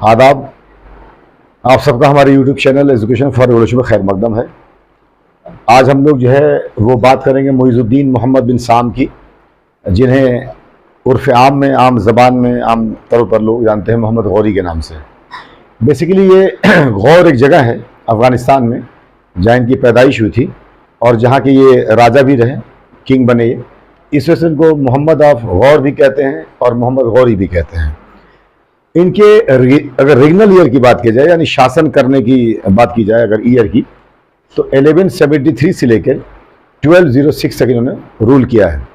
आदाब। आप सबका हमारे YouTube channel education for revolution में खैर मकदम है। आज हम लोग जो है वो बात करेंगे मुइज़ुद्दीन मोहम्मद बिन साम की, जिन्हें उर्फ़ आम में, आम ज़बान में, आम तौर पर लोग जानते हैं मोहम्मद गौरी के नाम से। बेसिकली ये गौर एक जगह है अफ़गानिस्तान में जहाँ इनकी पैदाइश हुई थी और जहाँ के ये राजा भी रहे, किंग बने ये। इस वजह से इनको मोहम्मद ऑफ गौर भी कहते हैं और मोहम्मद गौरी भी कहते हैं। इनके अगर रीजनल ईयर की बात की जाए, यानी शासन करने की बात की जाए अगर ईयर की, तो 1173 से लेकर 1206 तक इन्होंने रूल किया है।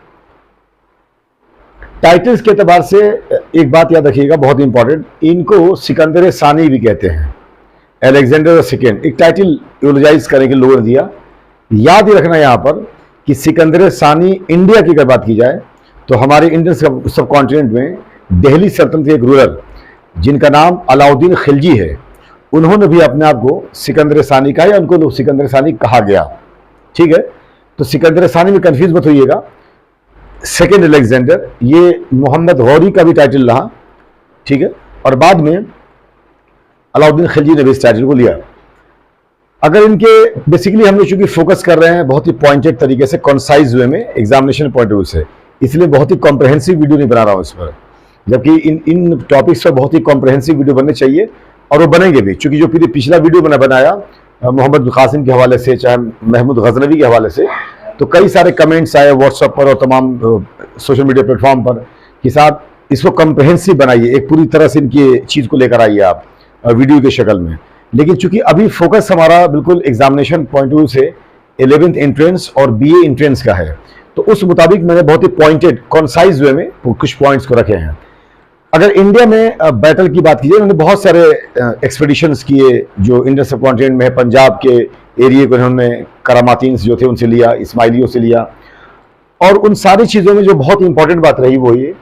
टाइटल्स के एतबार से एक बात याद रखिएगा, बहुत इंपॉर्टेंट, इनको सिकंदर सानी भी कहते हैं, अलेक्जेंडर सेकेंड। एक टाइटल यूटिलाइज करने के लोगों ने दिया। याद ही रखना यहाँ पर कि सिकंदर सानी इंडिया की अगर बात की जाए तो हमारे इंडियन सब कॉन्टिनेंट में दिल्ली सल्तनत के एक रूलर जिनका नाम अलाउद्दीन खिलजी है, उन्होंने भी अपने आप को सिकंदर सानी कहा या उनको सिकंदर सानी कहा गया। ठीक है, तो सिकंदर सानी में कंफ्यूज मत होइएगा। सेकेंड अलेक्जेंडर ये मोहम्मद गौरी का भी टाइटल रहा, ठीक है, और बाद में अलाउद्दीन खिलजी ने भी इस टाइटल को लिया। अगर इनके बेसिकली हम लोग चूंकि फोकस कर रहे हैं बहुत ही पॉइंटेड तरीके से, कॉन्साइज वे में, एग्जामिनेशन पॉइंट ऑफ व्यू से, इसलिए बहुत ही कॉम्प्रहेंसिव वीडियो नहीं बना रहा हूं इस पर, जबकि इन टॉपिक्स पर बहुत ही कॉम्प्रहेंसिव वीडियो बनने चाहिए और वो बनेंगे भी। चूंकि जो पिछला वीडियो मैंने बनाया मोहम्मद कासिम के हवाले से, चाहे महमूद गजनवी के हवाले से, तो कई सारे कमेंट्स आए व्हाट्सएप पर और तमाम सोशल मीडिया प्लेटफॉर्म पर कि साहब इसको कॉम्प्रहेंसिव बनाइए, एक पूरी तरह से इनकी चीज़ को लेकर आइए आप वीडियो की शक्ल में। लेकिन चूंकि अभी फोकस हमारा बिल्कुल एग्जामिनेशन पॉइंट ऑफ व्यू से 11th एंट्रेंस और BA एंट्रेंस का है, तो उस मुताबिक मैंने बहुत ही पॉइंटेड कॉन्साइज वे में कुछ पॉइंट्स को रखे हैं। अगर इंडिया में बैटल की बात कीजिए, उन्होंने बहुत सारे एक्सपेडिशंस किए जो इंडियन सब कॉन्टिनेंट में है। पंजाब के एरिए को इन्होंने करामातीन्स जो थे उनसे लिया, इस्माइलियों से लिया, और उन सारी चीज़ों में जो बहुत इंपॉर्टेंट बात रही वो ये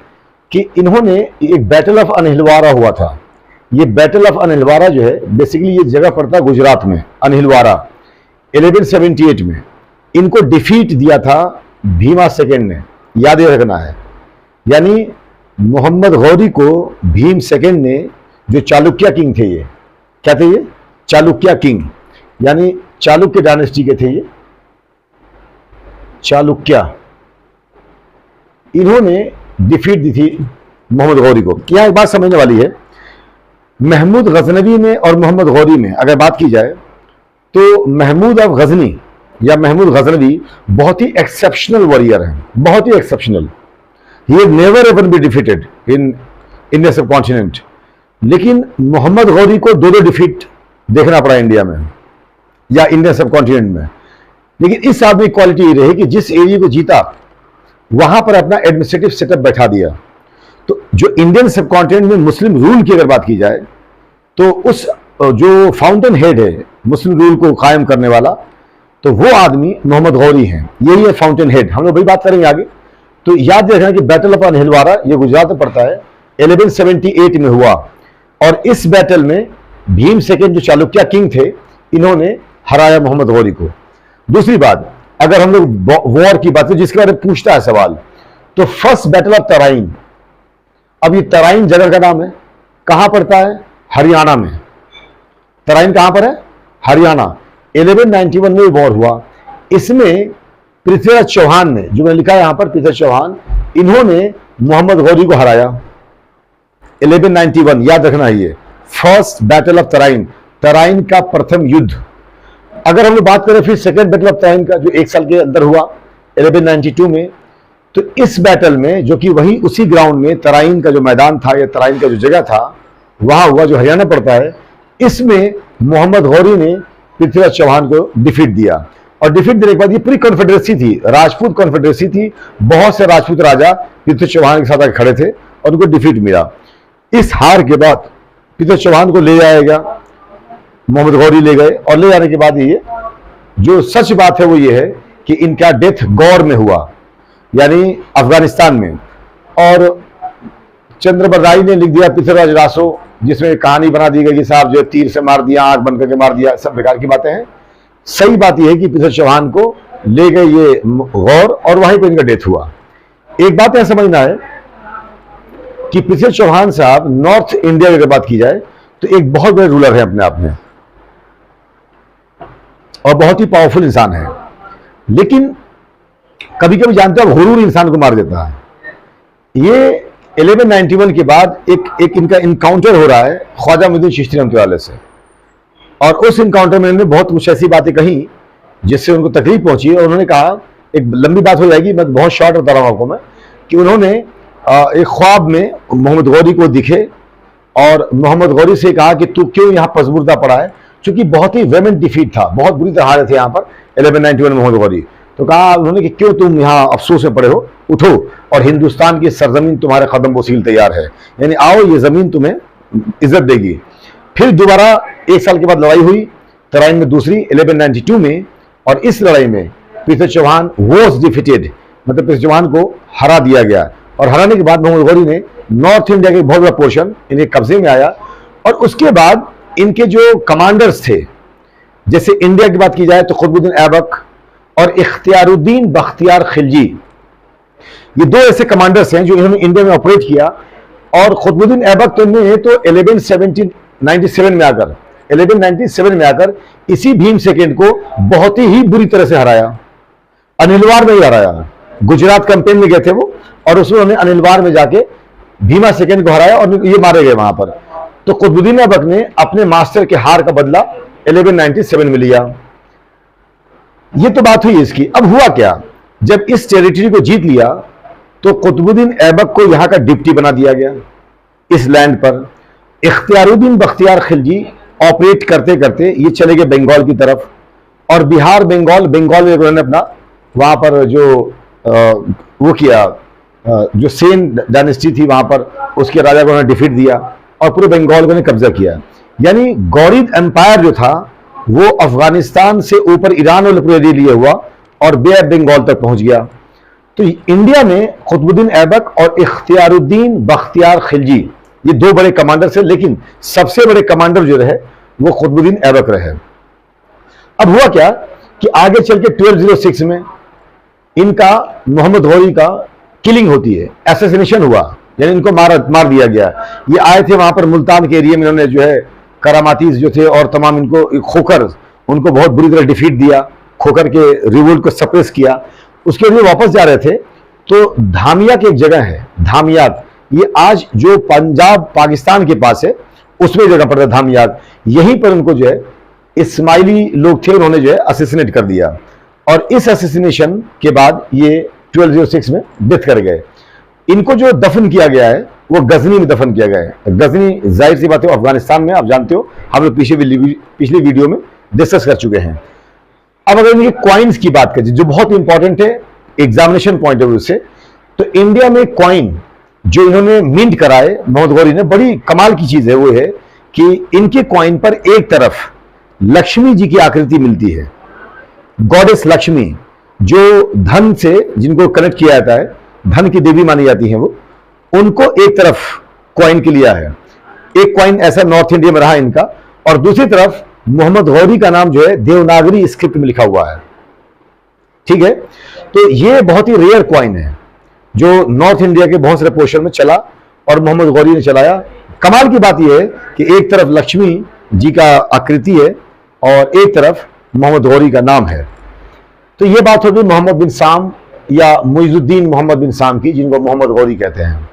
कि इन्होंने एक बैटल ऑफ अनहिलवारा हुआ था। ये बैटल ऑफ अनहिलवारा जो है बेसिकली ये जगह पड़ता गुजरात में, अनहिलवारा 1178 में। इनको डिफीट दिया था भीमा सेकेंड ने, याद रखना है। यानी मोहम्मद गौरी को भीम सेकेंड ने, जो चालुक्य किंग थे, ये क्या थे, ये चालुक्य किंग, यानी चालुक्य डायनेस्टी के थे ये चालुक्य, इन्होंने डिफीट दी थी मोहम्मद गौरी को। क्या एक बात समझने वाली है, महमूद गजनवी में और मोहम्मद गौरी में अगर बात की जाए तो महमूद ऑफ गजनी या महमूद गजनवी बहुत ही एक्सेप्शनल वॉरियर हैं, बहुत ही exceptional. He has never ever been defeated in Indian subcontinent। लेकिन मोहम्मद गौरी को दो डिफीट देखना पड़ा इंडिया में या इंडियन सबकॉन्टिनेंट में। लेकिन इस आदमी क्वालिटी ये रही कि जिस एरिया को जीता वहां पर अपना एडमिनिस्ट्रेटिव सेटअप बैठा दिया। तो जो इंडियन सबकॉन्टिनेंट में मुस्लिम रूल की अगर बात की जाए तो उस जो फाउंटेन हेड है मुस्लिम रूल को कायम करने वाला, तो वो आदमी मोहम्मद गौरी हैं। यही है फाउंटेन हेड। हम लोग वही बात करेंगे आगे। तो याद रखना कि बैटल ऑफ अनहिलवारा ये गुजरात में पड़ता है, 1178 में हुआ, और इस बैटल में भीम सेकेंड जो चालुक्य किंग थे, इन्होंने हराया मोहम्मद गौरी को। दूसरी बात, अगर हम लोग वॉर की बात करें जिसके बारे में पूछता है सवाल, तो फर्स्ट बैटल ऑफ तराइन, अब ये तराइन जगह का नाम है, कहां पड़ता है, हरियाणा में। तराइन कहां पर है, हरियाणा। 1191 में वॉर हुआ। इसमें पृथ्वीराज चौहान ने, जो मैंने लिखा है यहां पर, पृथ्वीराज चौहान, इन्होंने मोहम्मद गौरी को हराया 1191। याद रखना है ये first battle of Tarain, Tarain का प्रथम युद्ध। अगर हम लोग बात करें फिर सेकेंड बैटल ऑफ तराइन का, जो एक साल के अंदर हुआ 1192 में, तो इस बैटल में, जो कि वही उसी ग्राउंड में तराइन का जो मैदान था या तराइन का जो जगह था वहां हुआ, जो हरियाणा पड़ता है, इसमें मोहम्मद गौरी ने पृथ्वीराज चौहान को डिफीट दिया। और डिफीट देने के बाद ये पूरी कॉन्फेडरेसी थी, राजपूत कॉन्फेडरेसी थी, बहुत से राजपूत राजा पृथ्वी चौहान के साथ आकर खड़े थे और उनको डिफीट मिला। इस हार के बाद पृथ्वी चौहान को ले जाया गया, मोहम्मद गौरी ले गए, और ले जाने के बाद ये जो सच बात है वो ये है कि इनका डेथ गौर में हुआ, यानी अफगानिस्तान में। और चंद्रबरदाई ने लिख दिया पृथ्वीराज रासो, जिसमें कहानी बना दी गई कि साहब जो तीर से मार दिया, आंख बंद करके मार दिया, सब बेकार की बातें हैं। सही बात यह है कि पृथ्वी चौहान को ले गए ये गौर और वहीं पर इनका डेथ हुआ। एक बात यह समझना है कि पृथ्वी चौहान साहब नॉर्थ इंडिया की अगर बात की जाए तो एक बहुत बड़े रूलर है अपने आप में और बहुत ही पावरफुल इंसान है, लेकिन कभी कभी जानते हो हुरूर इंसान को मार देता है। ये 1191 के बाद एक इनका इनकाउंटर हो रहा है ख्वाजा मोइनुद्दीन चिश्ती रहमतुल्लाह से, और उस इनकाउंटर में उन्होंने बहुत कुछ ऐसी बातें कही जिससे उनको तकलीफ पहुंची और उन्होंने कहा, एक लंबी बात हो जाएगी, मैं बहुत शॉर्ट बता रहा हूं आपको मैं, कि उन्होंने एक ख्वाब में मोहम्मद गौरी को दिखे और मोहम्मद गौरी से कहा कि तू क्यों यहाँ पसमुर्दा पड़ा है, क्योंकि बहुत ही वेमेंट डिफीट था, बहुत बुरी तरह हारे थे यहाँ पर 1191 में मोहम्मद गौरी। तो कहा उन्होंने कि क्यों तुम यहाँ अफसोस में पड़े हो, उठो और हिंदुस्तान की सरजमीन तुम्हारे कदम वसील तैयार है, यानी आओ ये जमीन तुम्हें इज्जत देगी। फिर दोबारा एक साल के बाद लड़ाई हुई तराइन में दूसरी 1192 में, और इस लड़ाई में पृथ्वी चौहान वॉज डिफीटेड, मतलब पृथ्वी चौहान को हरा दिया गया, और हराने के बाद मोहम्मद गौरी ने नॉर्थ इंडिया के बहुत बड़ा पोर्शन इनके कब्जे में आया। और उसके बाद इनके जो कमांडर्स थे, जैसे इंडिया की बात की जाए तो कुतुबुद्दीन ऐबक और इख्तियारुद्दीन बख्तियार खिलजी, ये दो ऐसे कमांडर्स हैं जो इन्होंने इंडिया में ऑपरेट किया। और कुतुबुद्दीन ऐबक ने तो 1197 में आकर इसी भीम सेकेंड को बहुत ही बुरी तरह से हराया, अनिलवार में ही हराया। गुजरात कैंपेन में गए थे वो, और उसमें उन्होंने अनिलवार में जाके भीमा सेकेंड को हराया और ये मारे गए वहां पर। तो कुतुबुद्दीन ऐबक ने अपने मास्टर के हार का बदला 1197 में लिया। ये तो बात हुई इसकी। अब हुआ क्या, जब इस टेरिटरी को जीत लिया तो कुतुबुद्दीन ऐबक को यहां का डिप्टी बना दिया गया इस लैंड पर। इख्तियारुद्दीन बख्तियार खिलजी ऑपरेट करते करते ये चले गए बंगाल की तरफ, और बिहार बंगाल में उन्होंने अपना वहां पर जो वो किया, जो सेन डायनेस्टी थी वहां पर, उसके राजा को उन्होंने डिफीट दिया और पूरे बंगाल को उन्होंने कब्जा किया। यानी गौरीद एम्पायर जो था वो अफगानिस्तान से ऊपर ईरान वाले पूरे एरिया लिए हुआ और बे ऑफ बंगाल तक पहुंच गया। तो इंडिया में कुतुबुद्दीन ऐबक और इख्तियारुद्दीन बख्तियार खिलजी ये दो बड़े कमांडर थे, लेकिन सबसे बड़े कमांडर जो रहे वो कुतुबुद्दीन ऐबक रहे। अब हुआ क्या कि आगे चल के 1206 में इनका मोहम्मद गौरी का किलिंग होती है, एसेसिनेशन हुआ, यानी इनको मार दिया गया। ये आए थे वहां पर मुल्तान के एरिया में, इन्होंने जो है करामातीज जो थे और तमाम इनको खोकर उनको बहुत बुरी तरह डिफीट दिया, खोकर के रिवोल्ट को सप्रेस किया। उसके लिए वापस जा रहे थे तो धामिया की एक जगह है, धामियात, ये आज जो पंजाब पाकिस्तान के पास है उसमें जगह पड़ता है धामियात। यहीं पर उनको जो है इस्माइली लोग थे, उन्होंने जो है असेसिनेट कर दिया, और इस असेसिनेशन के बाद ये 1206 में डेथ कर गए। इनको जो दफन किया गया है वो गजनी में दफन किया गया है। गजनी जाहिर सी बात है अफगानिस्तान में, आप जानते हो, हम लोग पिछली वीडियो में डिस्कस कर चुके हैं। अब अगर इनके कॉइन्स की बात करें जो बहुत इंपॉर्टेंट है एग्जामिनेशन पॉइंट ऑफ व्यू से, तो इंडिया में कॉइन जो इन्होंने मिंट कराए मोहम्मद गौरी ने, बड़ी कमाल की चीज है, वो है कि इनके कॉइन पर एक तरफ लक्ष्मी जी की आकृति मिलती है, गॉडेस लक्ष्मी, जो धन से जिनको कनेक्ट किया जाता है, धन की देवी मानी जाती है, वो उनको एक तरफ कॉइन के लिया है। एक कॉइन ऐसा नॉर्थ इंडिया में रहा इनका, और दूसरी तरफ मोहम्मद गौरी का नाम जो है देवनागरी स्क्रिप्ट में लिखा हुआ है। ठीक है, तो ये बहुत ही रेयर कॉइन है जो नॉर्थ इंडिया के बहुत सारे पोर्शन में चला और मोहम्मद गौरी ने चलाया। कमाल की बात यह है कि एक तरफ लक्ष्मी जी का आकृति है और एक तरफ मोहम्मद गौरी का नाम है। तो ये बात होगी मोहम्मद बिन साम या मुइजुद्दीन मोहम्मद बिन साम की, जिनको मोहम्मद गौरी कहते हैं।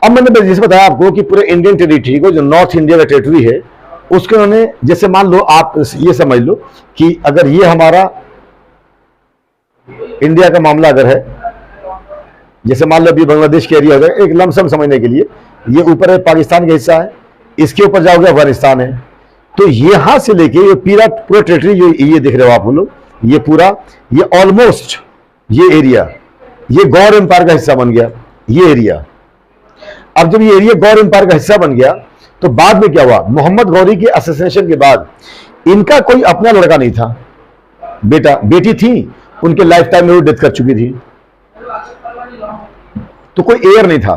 अब मैंने जैसे बताया आपको कि पूरे इंडियन टेरिटरी को, जो नॉर्थ इंडिया का टेरिटरी है, उसके उन्होंने, जैसे मान लो आप ये समझ लो कि अगर ये हमारा इंडिया का मामला अगर है, जैसे मान लो अभी बांग्लादेश के एरिया है, एक लमसम समझने के लिए, ये ऊपर है पाकिस्तान का हिस्सा है, इसके ऊपर जाओगे अफगानिस्तान है, तो यहां से लेके ये पूरा टेरिटरी जो ये देख रहे हो आप लोग, ये पूरा, ये ऑलमोस्ट ये एरिया, ये गौर एम्पायर का हिस्सा बन गया ये एरिया। अब जब ये एरिया गौर एम्पायर का हिस्सा बन गया तो बाद में क्या हुआ, मोहम्मद गौरी के असैसिनेशन के बाद इनका कोई अपना लड़का नहीं था, बेटी थी, उनके लाइफ टाइम में वो डेथ कर चुकी थी, तो कोई एयर नहीं था।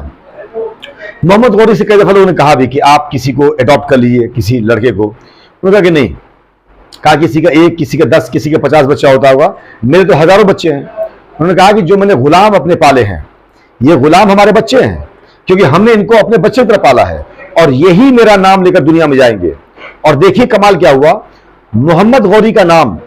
मोहम्मद गौरी से कई दफा लोगों ने कहा भी कि आप किसी को अडॉप्ट कर लीजिए, किसी लड़के को, उन्होंने कहा कि नहीं, कहा किसी का 1, किसी का 10, किसी का 50 बच्चा होता होगा, मेरे तो हजारों बच्चे हैं। उन्होंने कहा कि जो मैंने गुलाम अपने पाले हैं, ये गुलाम हमारे बच्चे हैं, क्योंकि हमने इनको अपने बच्चे की तरह पाला है, और यही मेरा नाम लेकर दुनिया में जाएंगे। और देखिए कमाल क्या हुआ, मोहम्मद गौरी का नाम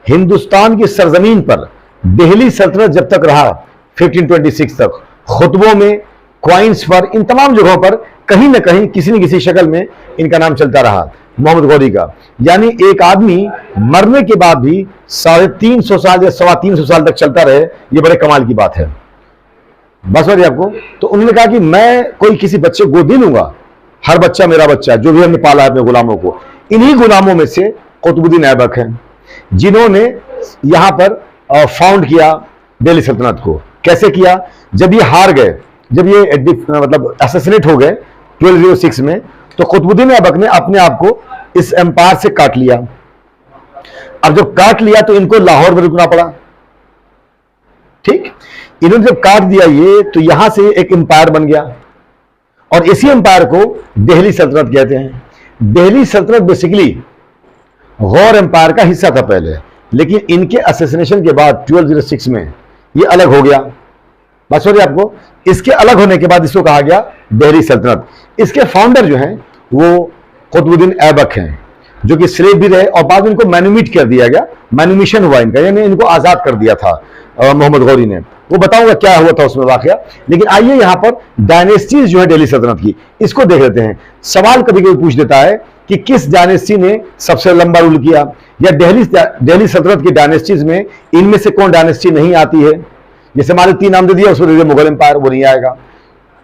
हिंदुस्तान की सरजमीन पर दिल्ली सल्तनत जब तक रहा 1526 तक, खुतबों में, क्वाइंस पर, इन तमाम जगहों पर कहीं ना कहीं किसी न किसी शक्ल में इनका नाम चलता रहा, मोहम्मद गौरी का। यानी एक आदमी मरने के बाद भी 350 साल या 325 साल तक चलता रहे, ये बड़े कमाल की बात है। बस बात आपको। तो उन्होंने कहा कि मैं कोई किसी बच्चे को गोद नहीं लूंगा, हर बच्चा मेरा बच्चा, जो भी हमने पाला है अपने गुलामों को। इन्हीं गुलामों में से कुतुबुद्दीन ऐबक हैं, जिन्होंने यहां पर फाउंड किया दिल्ली सल्तनत को। कैसे किया? जब ये हार गए, जब ये मतलब असैसिनेट हो गए 1206 में, तो कुतुबुद्दीन ऐबक ने अपने आप को इस एम्पायर से काट लिया। अब जब काट लिया तो इनको लाहौर में रुकना पड़ा। ठीक, इन्होंने जब काट दिया ये, तो यहां से एक एम्पायर बन गया, और इसी एम्पायर को दिल्ली सल्तनत कहते हैं। दिल्ली सल्तनत बेसिकली गौर एम्पायर का हिस्सा था पहले, लेकिन इनके असैसिनेशन के बाद 1206 में ये अलग हो गया। बात समझिए आपको। इसके अलग होने के बाद इसको कहा गया दिल्ली सल्तनत। इसके फाउंडर जो हैं वो कुतुबुद्दीन ऐबक हैं, जो कि स्लेव भी रहे, और बाद में इनको मैनुमिट कर दिया गया, मैनुमिशन हुआ इनका, यानी इनको आजाद कर दिया था मोहम्मद गौरी ने। वो बताऊंगा क्या हुआ था उसमें वाकया। लेकिन आइए यहां पर डायनेस्टीज जो है दिल्ली सल्तनत की, इसको देख लेते हैं। सवाल कभी कभी पूछ देता है कि किस डायनेस्टी ने सबसे लंबा रूल किया, या दिल्ली सल्तनत की डायनेस्टीज में इनमें से कौन डायनेस्टी नहीं आती है। जैसे हमारे 3 नाम दे दिया, उसमें दे दिया मुगल एम्पायर, वो नहीं आएगा।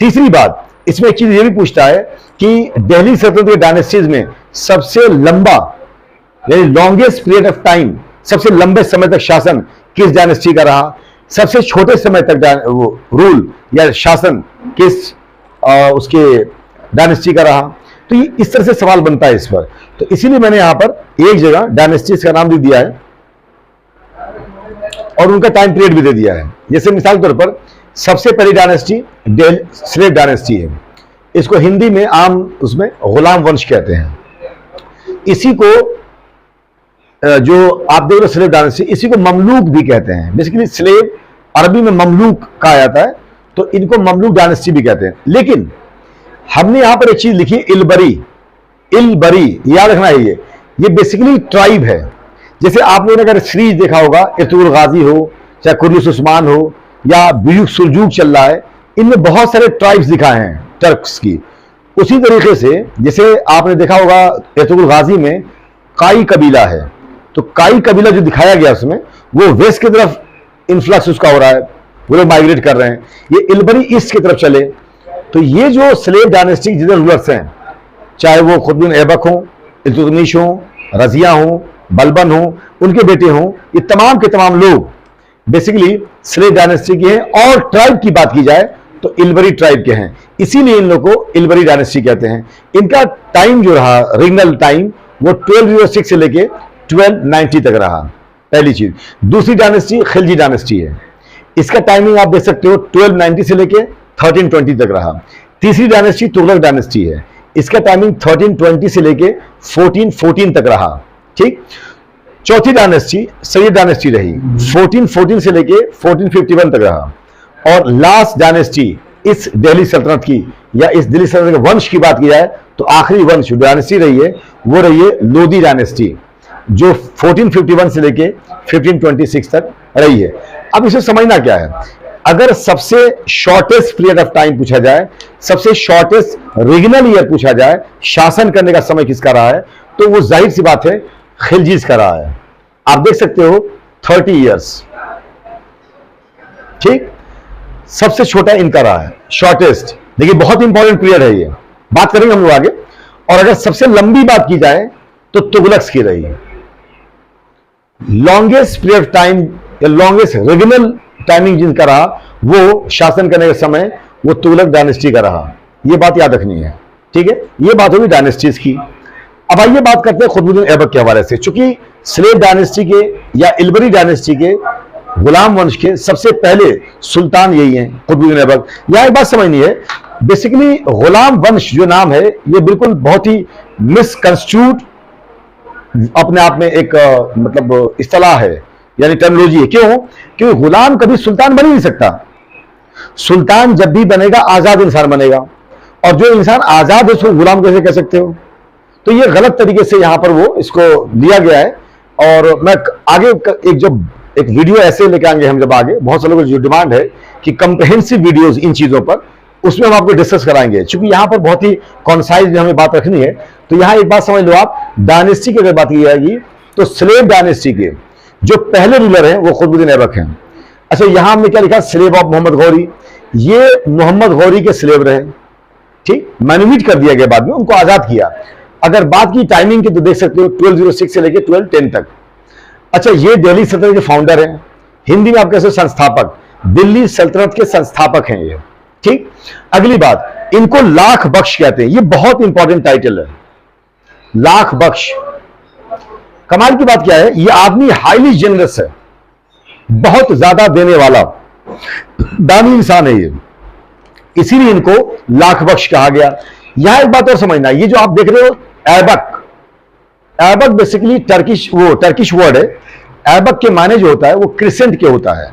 तीसरी बात, इसमें एक चीज ये भी पूछता है कि दिल्ली सल्तनत की डायनेस्टीज में सबसे लंबा, यानी लॉन्गेस्ट पीरियड ऑफ टाइम, सबसे लंबे समय तक शासन किस डायनेस्टी का रहा, सबसे छोटे समय तक रूल या शासन किस उसके डायनेस्टी का रहा। तो ये इस तरह से सवाल बनता है इस पर। तो इसीलिए मैंने यहां पर एक जगह डायनेस्टीज का नाम भी दिया है और उनका टाइम पीरियड भी दे दिया है। जैसे मिसाल के तौर पर सबसे पहली डायनेस्टी स्लेव डायनेस्टी है, इसको हिंदी में आम उसमें गुलाम वंश कहते हैं। इसी को जो आप देख रहे स्लेव डायनेस्टी, इसी को ममलूक भी कहते हैं। बेसिकली स्लेव अरबी में ममलूक कहा जाता है, तो इनको ममलूक डायनेस्टी भी कहते हैं। लेकिन हमने यहां पर एक चीज लिखी, इलबरी। इलबरी याद रखना है, ये बेसिकली ट्राइब है। जैसे आप लोगों ने अगर सीरीज देखा होगा, इर्तुगरुल गाजी हो, चाहे कुर्नुस उस्मान हो, या बुयूक सुलजूक चल रहा है, इनमें बहुत सारे ट्राइब्स दिखाए हैं टर्क्स की। उसी तरीके से जैसे आपने देखा होगा इर्तुगरुल गाजी में काई कबीला है, तो काई कबीला जो दिखाया गया उसमें, वो वेस्ट की तरफ इन्फ्लक्स उसका हो रहा है, वो लोग माइग्रेट कर रहे हैं। ये इलबरी ईस्ट की तरफ चले। तो ये जो स्लेव डायनेस्टी जितने रूलर्स हैं, चाहे वो खुतबुद्दीन ऐबक हों, इल्तुतमिश हों, रजिया हों, बलबन हों, उनके बेटे हों, ये तमाम के तमाम लोग बेसिकली स्लेव डायनेस्टी के हैं। और ट्राइब की बात की जाए तो इलबरी ट्राइब के हैं, इसीलिए इन लोगों को इलबरी डायनेस्टी कहते हैं। इनका टाइम जो रहा, रीजनल टाइम, वो 1206 से लेके 1290 तक रहा, पहली चीज। दूसरी डायनेस्टी खिलजी डायनेस्टी है, इसका टाइमिंग आप देख सकते हो 1290 से लेके 1320 तक रहा। तीसरी डायनेस्टी तुगलक डायनेस्टी है, इसका टाइमिंग 1320 से लेके 1414 तक रहा। ठीक। चौथी डायनेस्टी सैयद डायनेस्टी रही, 1414 से लेके 1451 तक रहा। और लास्ट डायनेस्टी इस दिल्ली सल्तनत की, या इस दिल्ली सल्तनत के वंश की बात की जाए तो आखिरी वंश डायनेस्टी रही है, वो रही है लोधी डायनेस्टी, जो 1451 से लेके 1526 तक रही है। अब इसे समझना क्या है, अगर सबसे शॉर्टेस्ट पीरियड ऑफ टाइम पूछा जाए, सबसे शॉर्टेस्ट रीजनल ईयर पूछा जाए, शासन करने का समय किसका रहा है, तो वो जाहिर सी बात है खिलजीज का रहा है। आप देख सकते हो 30 ईयर्स। ठीक, सबसे छोटा इनका रहा है, शॉर्टेस्ट। देखिए बहुत इंपॉर्टेंट पीरियड है ये, बात करेंगे हम लोग आगे। और अगर सबसे लंबी बात की जाए तो तुगलक्स की रही है। लॉन्गेस्ट पीरियड टाइम या लॉन्गेस्ट रीजनल टाइमिंग जिनका रहा, वो शासन करने का समय, वो तुगलक डायनेस्टी का रहा। ये बात याद रखनी है। ठीक है, ये बात होगी डायनेस्टीज की। अब आइए बात करते हैं खुतबुद्दीन ऐबक के हवाले से। चूंकि स्लेव डायनेस्टी के या इलबरी डायनेस्टी के गुलाम वंश के सबसे पहले सुल्तान यही हैं, खुतबुद्दीन ऐबक। यहां एक बात समझनी है, बेसिकली गुलाम वंश जो नाम है, ये बिल्कुल बहुत ही मिसकंस्ट्रूड अपने आप में एक मतलब इस्तिलाह है, यानी टर्मिनोलॉजी है। क्यों? क्योंकि गुलाम कभी सुल्तान बन ही नहीं सकता। सुल्तान जब भी बनेगा आजाद इंसान बनेगा, और जो इंसान आजाद है उसको गुलाम कैसे कह सकते हो? तो ये गलत तरीके से यहां पर वो इसको लिया गया है। और मैं आगे एक वीडियो ऐसे लेके आएंगे हम, जब आगे बहुत से लोगों की जो डिमांड है कि कंप्रहेंसिव वीडियोस इन चीजों पर, उसमें हम आपको डिस्कस कराएंगे। क्योंकि यहां पर बहुत ही कॉन्साइज में हमें बात रखनी है। तो यहां एक बात समझ लो आप, डायनेस्टी की अगर बात की जाएगी तो स्लेव डायनेस्टी के जो पहले रूलर हैं वो कुतुबुद्दीन ऐबक हैं। अच्छा, यहां हमने क्या लिखा? Slave of Mohammad Ghori. ये मोहम्मद गौरी के स्लेव रहे, ठीक, मैन्युमिट कर दिया गया बाद में, उनको आजाद किया। अगर बात की टाइमिंग की तो देख सकते हो 1206 से लेकर 1210 तक। अच्छा, ये दिल्ली सल्तनत के फाउंडर हैं, हिंदी में आप कह सकते हो संस्थापक, दिल्ली सल्तनत के संस्थापक हैं ये, ठीक। अगली बात, इनको लाख बख्श कहते हैं, ये बहुत इंपॉर्टेंट टाइटल है, लाख बख्श। कमाल की बात क्या है, ये आदमी हाईली जेनरस है, बहुत ज्यादा देने वाला दानी इंसान है ये, इसीलिए इनको लाख बख्श कहा गया। यहां एक बात और समझना, ये जो आप देख रहे हो Aibak, Aibak basically Turkish word है। ऐबक के माने जो होता है वो क्रिसेंट के होता है,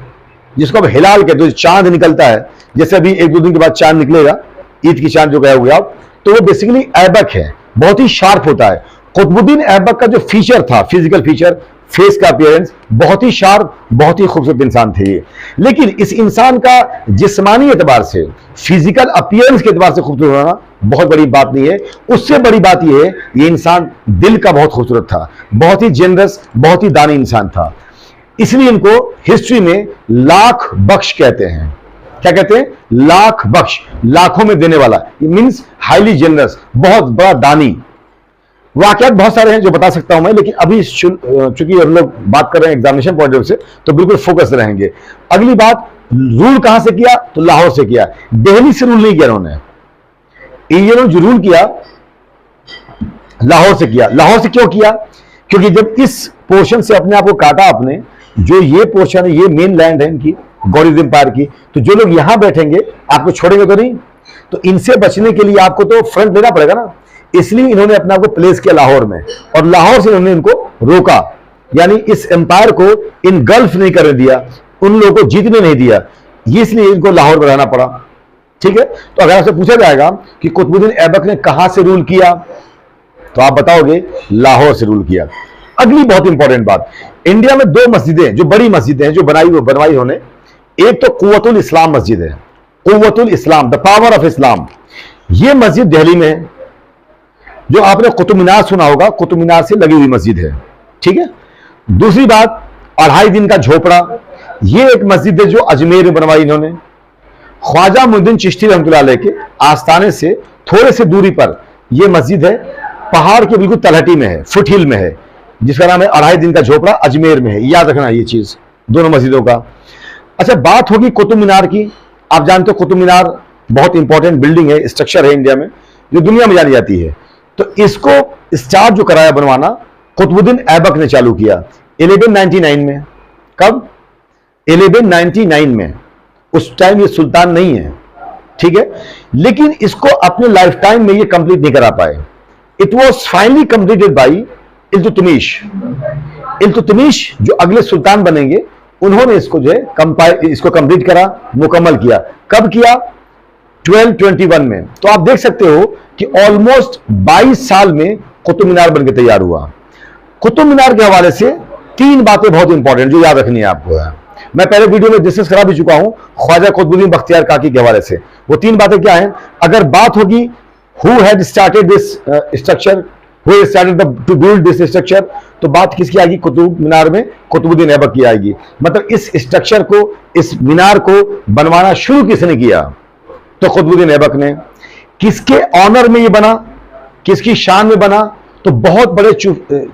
जिसको अब हिलाल कहते हो, चांद निकलता है। जैसे अभी 1-2 दिन के बाद चांद निकलेगा, ईद की चांद जो गया हुआ आप, तो वो बेसिकली ऐबक है, बहुत ही शार्प होता है। कुतुबुद्दीन ऐबक का जो फीचर था, फिजिकल फीचर, फेस का अपीयरेंस, बहुत ही शार्प, बहुत ही खूबसूरत इंसान थे ये। लेकिन इस इंसान का जिस्मानी एतबार से, फिजिकल अपीयरेंस के एतबार से खूबसूरत होना बहुत बड़ी बात नहीं है। उससे बड़ी बात यह है, ये इंसान दिल का बहुत खूबसूरत था, बहुत ही जेनरस, बहुत ही दानी इंसान था। इसलिए इनको हिस्ट्री में लाख बख्श कहते हैं। क्या कहते हैं? लाख बख्श, लाखों में देने वाला, मीन्स हाईली जेनरस, बहुत बड़ा दानी। वाकयात बहुत सारे हैं जो बता सकता हूं मैं, लेकिन अभी चूंकि हम लोग बात कर रहे हैं एग्जामिनेशन पॉइंट ऑफ व्यू से, तो बिल्कुल फोकस रहेंगे। अगली बात, रूल कहां से किया? तो लाहौर से किया, दिल्ली से रूल नहीं किया उन्होंने। इन्होंने जो रूल किया लाहौर से किया। लाहौर से क्यों किया? क्योंकि जब इस पोर्शन से अपने आप को काटा आपने, जो ये पोर्शन है, ये मेन लैंड है इनकी, गौरीद एम्पायर की, तो जो लोग यहां बैठेंगे आपको छोड़ेंगे तो नहीं, तो इनसे बचने के लिए आपको तो फ्रंट लेना पड़ेगा ना। इसलिए इन्होंने अपने आप को प्लेस किया लाहौर में, और लाहौर से इन्होंने इनको रोका, यानी इस एम्पायर को इनगल्फ नहीं करने दिया, उन लोगों को जीतने नहीं दिया, इसलिए इनको लाहौर में रहना पड़ा। ठीक है, तो अगर आपसे पूछा जाएगा कि कुतुबुद्दीन ऐबक ने कहां से रूल किया, तो आप बताओगे लाहौर से रूल किया। अगली बहुत इंपॉर्टेंट बात, इंडिया में 2 मस्जिदें, जो बड़ी मस्जिदें हैं जो बनवाई उन्होंने, एक तो कुव्वतुल इस्लाम मस्जिद है, कुव्वतुल इस्लाम, द पावर ऑफ इस्लाम। ये मस्जिद दिल्ली में है, जो आपने कुतुब मीनार सुना होगा, कुतुब मीनार से लगी हुई मस्जिद है। ठीक है, दूसरी बात, 2.5 दिन का झोपड़ा, ये एक मस्जिद है जो अजमेर में बनवाई इन्होंने। ख्वाजा मुइनुद्दीन चिश्ती रहमतुल्लाह अलैह के आस्थाने से थोड़े से दूरी पर यह मस्जिद है, पहाड़ के बिल्कुल तलहटी में है, फुट हिल में है, जिसका नाम है 2.5 दिन का झोपड़ा, अजमेर में है। याद रखना ये चीज दोनों मस्जिदों का। अच्छा, बात होगी कुतुब मीनार की। आप जानते हो कुतुब मीनार बहुत इंपॉर्टेंट बिल्डिंग है, स्ट्रक्चर है इंडिया में, जो दुनिया में जानी जाती है। तो इसको स्टार्ट जो कराया बनवाना कुतुबुद्दीन ऐबक ने चालू किया 1199 में। कब? 1199 में। उस टाइम ये सुल्तान नहीं है, ठीक है, लेकिन इसको अपने लाइफ टाइम में ये कंप्लीट नहीं करा पाए। It was finally completed by Iltutmish. Iltutmish जो अगले सुल्तान बनेंगे, उन्होंने इसको जो है इसको कंप्लीट करा, मुकम्मल किया। कब किया? 1221 में। तो आप देख सकते हो कि ऑलमोस्ट 22 साल में कुतुब मीनार बनकर तैयार हुआ। कुतुब मीनार के हवाले से 3 बातें बहुत इंपॉर्टेंट जो याद रखनी है आपको है। मैं पहले वीडियो में डिस्कस करा भी चुका हूं ख्वाजा कुतुबुद्दीन बख्तियार काकी के हवाले से। वो 3 बातें क्या हैं? अगर बात होगी who had started this structure, who started to build this structure, तो बात किसकी आएगी? कुतुब मीनार में कुतुबुद्दीन ऐबक की आएगी। मतलब इस स्ट्रक्चर को, इस मीनार को बनवाना शुरू किसने किया? तो कुतुबुद्दीन ऐबक ने। किसके ऑनर में ये बना, किसकी शान में बना? तो बहुत बड़े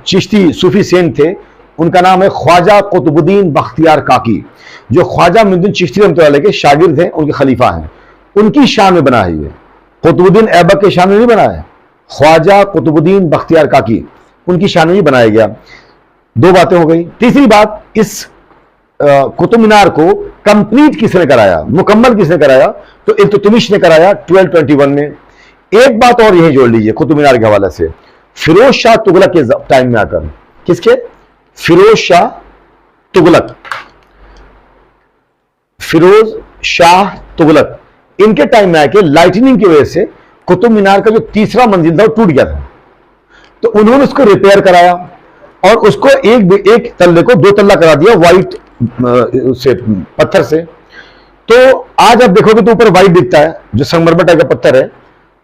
चिश्ती सूफी सेंट थे, उनका नाम है ख्वाजा कुतुबुद्दीन बख्तियार काकी, जो ख्वाजा मुइनुद्दीन चिश्ती रहमतुल्लाह अलैह के शागिर्द हैं, उनके खलीफा हैं। उनकी शान में बना है ये, कुतुबुद्दीन ऐबक के शान में नहीं बना है। ख्वाजा कुतुबुद्दीन बख्तियार काकी, उनकी शान में ही बनाया गया। 2 बातें हो गई। तीसरी बात, इस कुतुब मीनार को कंप्लीट किसने कराया, मुकम्मल किसने कराया? तो इल्तुतमिश ने कराया 1221 में। एक बात और यही जोड़ लीजिए कुतुब मीनार के हवाले से, फिरोज शाह तुगलक के टाइम में आकर, किसके? फिरोज शाह तुगलक, फिरोज शाह तुगलक, इनके टाइम में आके लाइटनिंग की वजह से कुतुब मीनार का जो तीसरा मंजिल था वो टूट गया था, तो उन्होंने उसको रिपेयर कराया और उसको एक तल्ले को 2 तल्ला करा दिया वाइट से पत्थर से। तो आज आप देखोगे तो ऊपर वाइट दिखता है, जो संगमरमर टाइप का पत्थर है।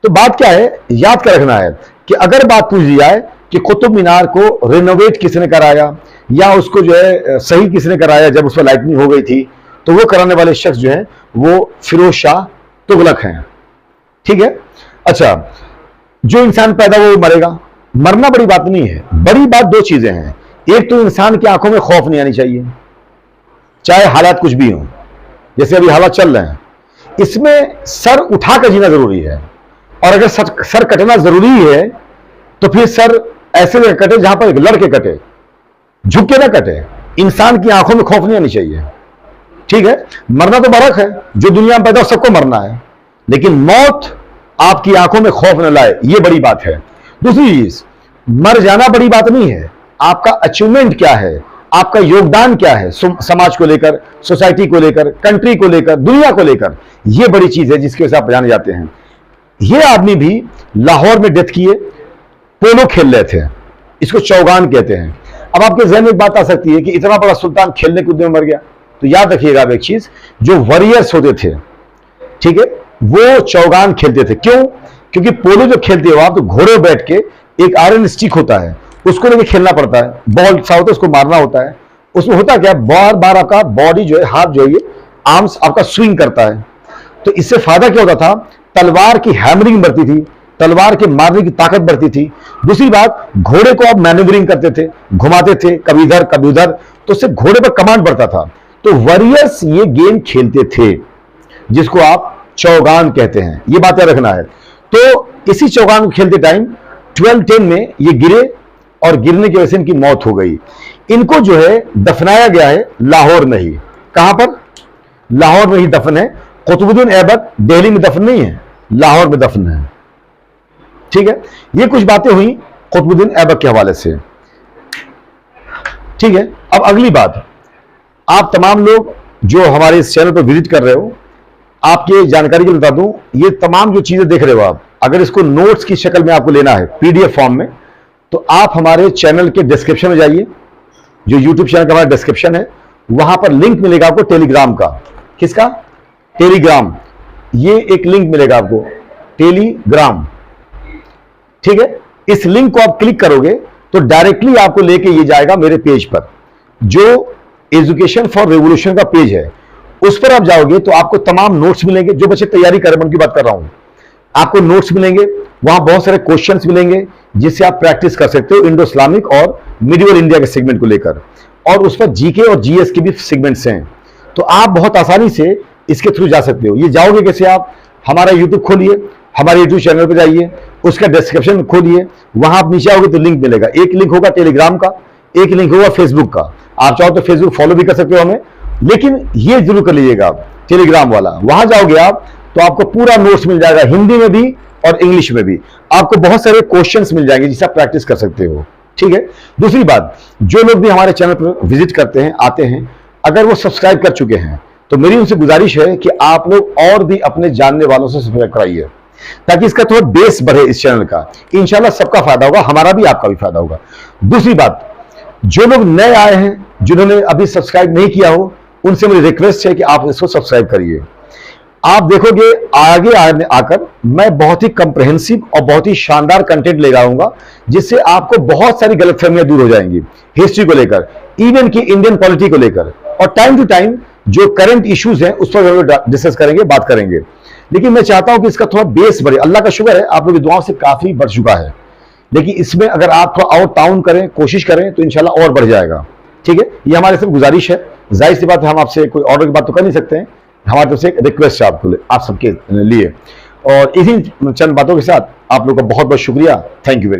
तो बात क्या है, याद कर रखना है कि अगर बात पूछी जाए कि कुतुब मीनार को रिनोवेट किसने कराया या उसको जो है सही किसने कराया जब उस पर लाइटनिंग हो गई थी, तो वो कराने वाले शख्स जो है वो फिरोज शाह तुगलक हैं। ठीक है। अच्छा, जो इंसान पैदा वो मरेगा, मरना बड़ी बात नहीं है। बड़ी बात 2 चीजें हैं। एक तो इंसान की आंखों में खौफ नहीं आनी चाहिए, चाहे हालात कुछ भी हो, जैसे अभी हालात चल रहे हैं। इसमें सर उठा कर जीना जरूरी है, और अगर सर कटना जरूरी है तो फिर सर ऐसे जगह कटे जहां पर लड़के कटे, झुक के ना कटे। इंसान की आंखों में खौफ नहीं आनी चाहिए। ठीक है। मरना तो बरक है, जो दुनिया में पैदा हो सबको मरना है, लेकिन मौत आपकी आंखों में खौफ न लाए, ये बड़ी बात है। दूसरी चीज, मर जाना बड़ी बात नहीं है, आपका अचीवमेंट क्या है, आपका योगदान क्या है समाज को लेकर, सोसाइटी को लेकर, कंट्री को लेकर, दुनिया को लेकर, यह बड़ी चीज है जिसके वजह से आप जाने जाते हैं। ये आदमी भी लाहौर में डेथ किए, पोलो खेल रहे थे, इसको चौगान कहते हैं। अब आपके जहन में एक बात आ सकती है कि इतना बड़ा सुल्तान खेलने कूदने में मर गया, तो याद रखिएगा एक चीज, जो वॉरियर्स होते थे, ठीक है, वो चौगान खेलते थे। क्यों? क्योंकि पोलो जो खेलते हो आप, तो घोड़े बैठ के एक आयरन स्टिक होता है, उसको लेके खेलना पड़ता है, बॉल सा होता है, उसको मारना होता है। उसमें होता क्या, बार बार आपका बॉडी जो है, हाथ जो है, आर्म्स आपका स्विंग करता है। तो इससे फायदा क्या होता था, तलवार की हैमरिंग बढ़ती थी, तलवार के मारने की ताकत बढ़ती थी। दूसरी बात, घोड़े को आप मैन्यूवरिंग करते थे, घुमाते थे, कभी इधर कभी उधर, तो उससे घोड़े पर कमांड बढ़ता था। तो वॉरियर्स ये गेम खेलते थे, जिसको आप चौगान कहते हैं। ये बात याद रखना है। तो इसी चौगान को खेलते टाइम 1210 में ये गिरे, और गिरने की वजह से इनकी मौत हो गई। इनको जो है दफनाया गया है लाहौर में ही। कहां पर? लाहौर में ही दफन है। कुतुबुद्दीन ऐबक दिल्ली में दफन नहीं है, लाहौर में दफन है। ठीक है। ये कुछ बातें हुई कुतुबुद्दीन ऐबक के हवाले से। ठीक है। अब अगली बात, आप तमाम लोग जो हमारे इस चैनल पर विजिट कर रहे हो, आपके जानकारी के लिए बता दूं, ये तमाम जो चीजें देख रहे हो आप, अगर इसको नोट्स की शक्ल में आपको लेना है पीडीएफ फॉर्म में, तो आप हमारे चैनल के डिस्क्रिप्शन में जाइए, जो यूट्यूब चैनल का हमारा डिस्क्रिप्शन है, वहां पर लिंक मिलेगा आपको टेलीग्राम का। किसका? टेलीग्राम। ये एक लिंक मिलेगा आपको, टेलीग्राम। ठीक है। इस लिंक को आप क्लिक करोगे तो डायरेक्टली आपको लेके ये जाएगा मेरे पेज पर, जो एजुकेशन फॉर रेवोल्यूशन का पेज है। उस पर आप जाओगे तो आपको तमाम नोट्स मिलेंगे। जो बच्चे तैयारी कर रहे हैं उनकी बात कर रहा हूं, आपको नोट्स मिलेंगे, वहां बहुत सारे क्वेश्चंस मिलेंगे जिससे आप प्रैक्टिस कर सकते हो इंडो इस्लामिक और मिडिवल इंडिया के सेगमेंट को लेकर, और उस पर जीके और जीएस के भी सेगमेंट्स हैं। तो आप बहुत आसानी से इसके थ्रू जा सकते हो। ये जाओगे कैसे? आप हमारा यूट्यूब खोलिए, हमारे यूट्यूब चैनल पर जाइए, उसका डिस्क्रिप्शन खोलिए, वहां आप नीचे आओगे तो लिंक मिलेगा। एक लिंक होगा टेलीग्राम का, एक लिंक होगा फेसबुक का। आप चाहो तो फेसबुक फॉलो भी कर सकते हो हमें, लेकिन ये जरूर कर लीजिएगा आप टेलीग्राम वाला। वहां जाओगे आप तो आपको पूरा नोट्स मिल जाएगा, हिंदी में भी और इंग्लिश में भी। आपको बहुत सारे क्वेश्चंस मिल जाएंगे जिससे आप प्रैक्टिस कर सकते हो। ठीक है। दूसरी बात, जो लोग भी हमारे चैनल पर विजिट करते हैं, आते हैं, अगर वो सब्सक्राइब कर चुके हैं तो मेरी उनसे गुजारिश है कि आप लोग और भी अपने जानने वालों से सब्सक्राइब कराइए, ताकि इसका थोड़ा बेस बढ़े इस चैनल का। इंशाल्लाह सबका फायदा होगा, हमारा भी आपका भी फायदा होगा। दूसरी बात, जो लोग नए आए हैं, जिन्होंने अभी सब्सक्राइब नहीं किया हो, उनसे मेरी रिक्वेस्ट है कि आप इसको सब्सक्राइब करिए। आप देखोगे आगे आकर मैं बहुत ही कंप्रहेंसिव और बहुत ही शानदार कंटेंट ले आऊंगा, जिससे आपको बहुत सारी गलतफहमियां दूर हो जाएंगी, हिस्ट्री को लेकर, इवन की इंडियन पॉलिटी को लेकर, और टाइम टू टाइम जो करंट इश्यूज हैं उस पर हम डिस्कस करेंगे, बात करेंगे। लेकिन मैं चाहता हूं कि इसका थोड़ा बेस बढ़े। अल्लाह का शुक्र है, आप लोगों की दुआओं से काफी बढ़ चुका है, लेकिन इसमें अगर आप थोड़ा और ताउन करें, कोशिश करें, तो इंशाल्लाह और बढ़ जाएगा। ठीक है। ये हमारे सब गुजारिश है। जाहिर सी बात है, हम आपसे कोई ऑर्डर की बात तो कर नहीं सकते हैं, हमारी तरफ से एक रिक्वेस्ट है आपको, आप सबके लिए। और इन्हीं चंद बातों के साथ आप लोगों का बहुत बहुत शुक्रिया। Thank you very much.